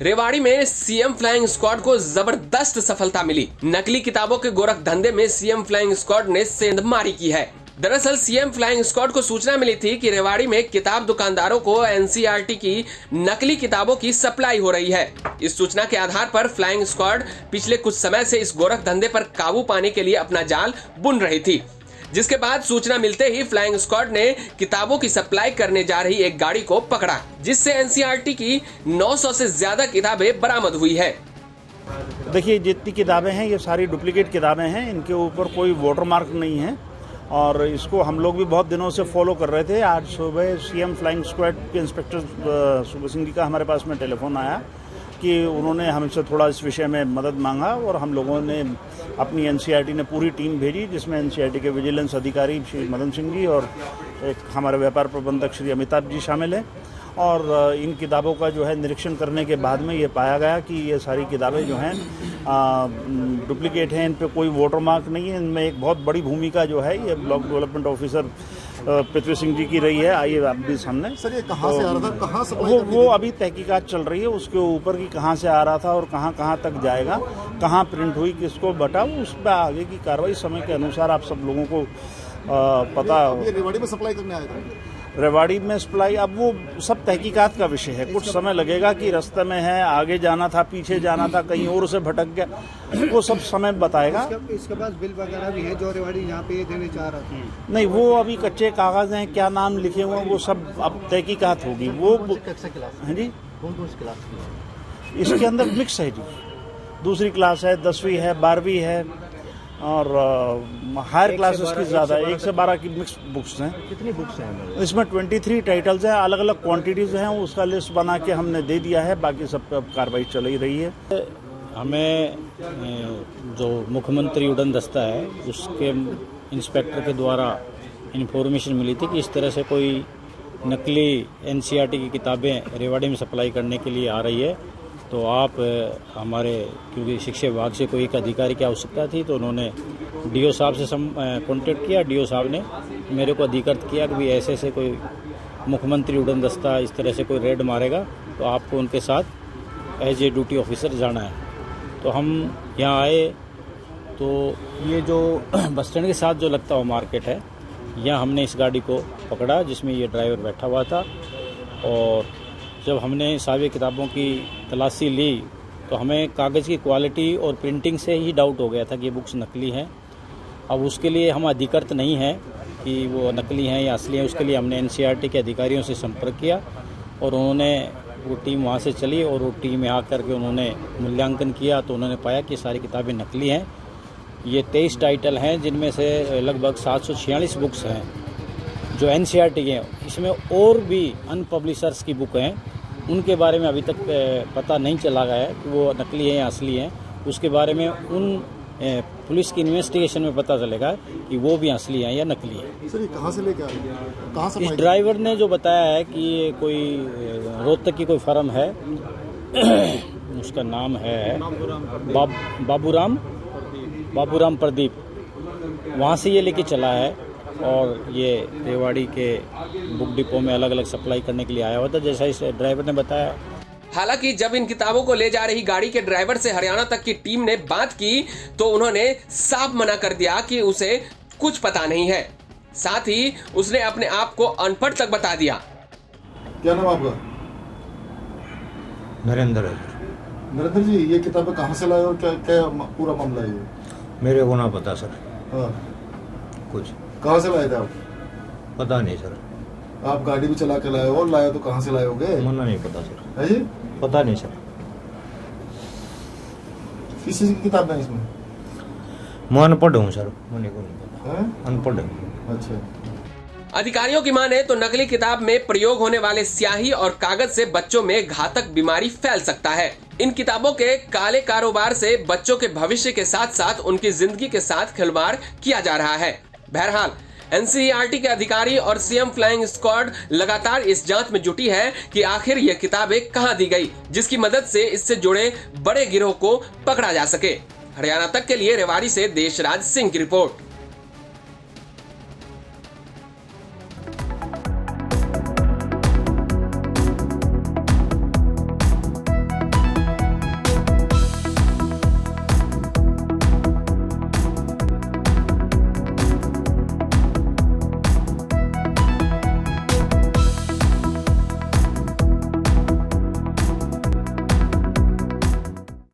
रेवाड़ी में CM flying squad को जबरदस्त सफलता मिली। नकली किताबों के गोरख धंधे में सीएम फ्लाइंग स्क्वाड ने सेंधमारी की है। दरअसल सीएम फ्लाइंग स्क्वाड को सूचना मिली थी कि रेवाड़ी में किताब दुकानदारों को एनसीईआरटी की नकली किताबों की सप्लाई हो रही है। इस सूचना के आधार पर फ्लाइंग स्क्वाड पिछले कुछ समय से इस गोरख धंधे पर काबू पाने के लिए अपना जाल बुन रही थी, जिसके बाद सूचना मिलते ही फ्लाइंग स्क्वाड ने किताबों की सप्लाई करने जा रही एक गाड़ी को पकड़ा, जिससे एनसीईआरटी की 900 से ज्यादा किताबें बरामद हुई है। देखिए, जितनी किताबें हैं ये सारी डुप्लीकेट किताबें हैं, इनके ऊपर कोई वाटरमार्क नहीं है और इसको हम लोग भी बहुत दिनों से फॉलो कर रहे थे। आज सुबह सीएम फ्लाइंग स्क्वाड के इंस्पेक्टर सुबह सिंह जी का हमारे पास में टेलीफोन आया कि उन्होंने हमसे थोड़ा इस विषय में मदद मांगा और हम लोगों ने अपनी एनसीईआरटी ने पूरी टीम भेजी, जिसमें एनसीईआरटी के विजिलेंस अधिकारी श्री मदन सिंह जी और एक हमारे व्यापार प्रबंधक श्री अमिताभ जी शामिल हैं। और इन किताबों का जो है निरीक्षण करने के बाद में ये पाया गया कि ये सारी किताबें जो हैं डुप्लीकेट हैं, इन पे कोई वाटरमार्क नहीं है। इनमें एक बहुत बड़ी भूमिका जो है ये block development officer Prithvi Singh ji की रही है। आइए आप भी सामने। सर, ये कहाँ से आ रहा था, कहाँ सप्लाई वो अभी तहकीकात चल रही है उसके ऊपर कि कहाँ से आ रहा था और कहाँ तक जाएगा, कहाँ प्रिंट हुई, किसको बटा, उस पर आगे की कार्रवाई समय के अनुसार आप सब लोगों को पता। ये रेवाड़ी में सप्लाई करने आया था। रेवाड़ी में सप्लाई अब वो सब तहकीकात का विषय है। कुछ समय लगेगा कि रास्ते में है, आगे जाना था, पीछे जाना था, कहीं और से भटक गया, वो सब समय बताएगा। इसके पास बिल वगैरह भी है जो रेवाड़ी यहाँ पे ये देने चाह रहा था? नहीं, वो अभी कच्चे कागज हैं, क्या नाम लिखे हुए हैं वो सब अब तहकीकात होगी। वो हाँ जी, कौन सी क्लास? इसके अंदर मिक्स है जी, दूसरी क्लास है, 10वीं है, 12वीं है और हायर क्लासेस की ज़्यादा, 1 से 12 की मिक्स बुक्स हैं। कितनी बुक्स हैं इसमें 23 टाइटल्स हैं, अलग अलग क्वांटिटीज़ हैं, उसका लिस्ट बना के हमने दे दिया है। बाकी सब पे अब कार्रवाई चल ही रही है। हमें जो मुख्यमंत्री उड़न दस्ता है उसके इंस्पेक्टर के द्वारा इन्फॉर्मेशन मिली थी कि इस तरह से कोई नकली एनसीईआरटी की किताबें रेवाड़ी में सप्लाई करने के लिए आ रही है। तो आप हमारे, क्योंकि शिक्षा विभाग से कोई एक अधिकारी की आवश्यकता थी, तो उन्होंने डीओ साहब से कॉन्टेक्ट किया। डीओ साहब ने मेरे को अधिकृत किया कि भी ऐसे कोई मुख्यमंत्री उड़न दस्ता इस तरह से कोई रेड मारेगा तो आपको उनके साथ एज ए ड्यूटी ऑफिसर जाना है। तो हम यहाँ आए तो ये जो बस स्टैंड के साथ जो लगता हुआ मार्केट है, यहाँ हमने इस गाड़ी को पकड़ा जिसमें ये ड्राइवर बैठा हुआ था। और जब हमने सारी किताबों की तलाशी ली तो हमें कागज़ की क्वालिटी और प्रिंटिंग से ही डाउट हो गया था कि ये बुक्स नकली हैं। अब उसके लिए हम अधिकृत नहीं हैं कि वो नकली हैं या असली हैं। उसके लिए हमने एनसीईआरटी के अधिकारियों से संपर्क किया और उन्होंने, वो टीम वहाँ से चली और वो टीम में आकर के उन्होंने मूल्यांकन किया तो उन्होंने पाया कि सारी किताबें नकली हैं। ये 23 टाइटल हैं, जिनमें से लगभग 746 बुक्स हैं जो एनसीईआरटी के हैं। इसमें और भी अनपब्लिशर्स की बुक हैं, उनके बारे में अभी तक पता नहीं चला गया है कि वो नकली हैं या असली हैं। उसके बारे में उन पुलिस की इन्वेस्टिगेशन में पता चलेगा कि वो भी असली हैं या नकली हैं। सर, ये कहाँ से लेके आ रहे हैं? कहाँ से? इस ड्राइवर ने जो बताया है कि ये कोई रोहतक की कोई फर्म है, उसका नाम है बाबूराम प्रदीप, वहाँ से ये लेके चला है और ये रेवाड़ी के बुक डिपो में अलग अलग सप्लाई करने के लिए आया हुआ था, जैसा इस ड्राइवर ने बताया। हालांकि जब इन किताबों को ले जा रही गाड़ी के ड्राइवर से हरियाणा तक की टीम ने बात की तो उन्होंने साफ मना कर दिया कि उसे कुछ पता नहीं है। साथ ही उसने अपने आप को अनपढ़ तक बता दिया। क्या नाम आपका? नरेंद्र। नरेंद्र जी, ये किताबें कहाँ से लाए और क्या पूरा मामला है ये? मेरे को ना पता सर। हाँ, कुछ कहाँ से लाए थे आप? पता नहीं सर। आप गाड़ी भी चला के लाए हो और लाए तो कहाँ से लाए होगे? मना नहीं पता सर। है जी? पता नहीं सर। किस चीज़ की किताब है इसमें? मैं अनपढ़ हूँ सर, मुझे को नहीं पता। अनपढ़ हूँ। अच्छा। अधिकारियों की माने तो नकली किताब में प्रयोग होने वाले स्याही और कागज से बच्चों में घातक बीमारी फैल सकता है। इन किताबों के काले कारोबार से बच्चों के भविष्य के साथ साथ उनकी जिंदगी के साथ खिलवाड़ किया जा रहा है। बहरहाल एनसीईआरटी के अधिकारी और सीएम फ्लाइंग स्क्वाड लगातार इस जांच में जुटी है कि आखिर ये किताबें कहां दी गई, जिसकी मदद से इससे जुड़े बड़े गिरोह को पकड़ा जा सके। हरियाणा तक के लिए रेवाड़ी से देशराज सिंह की रिपोर्ट।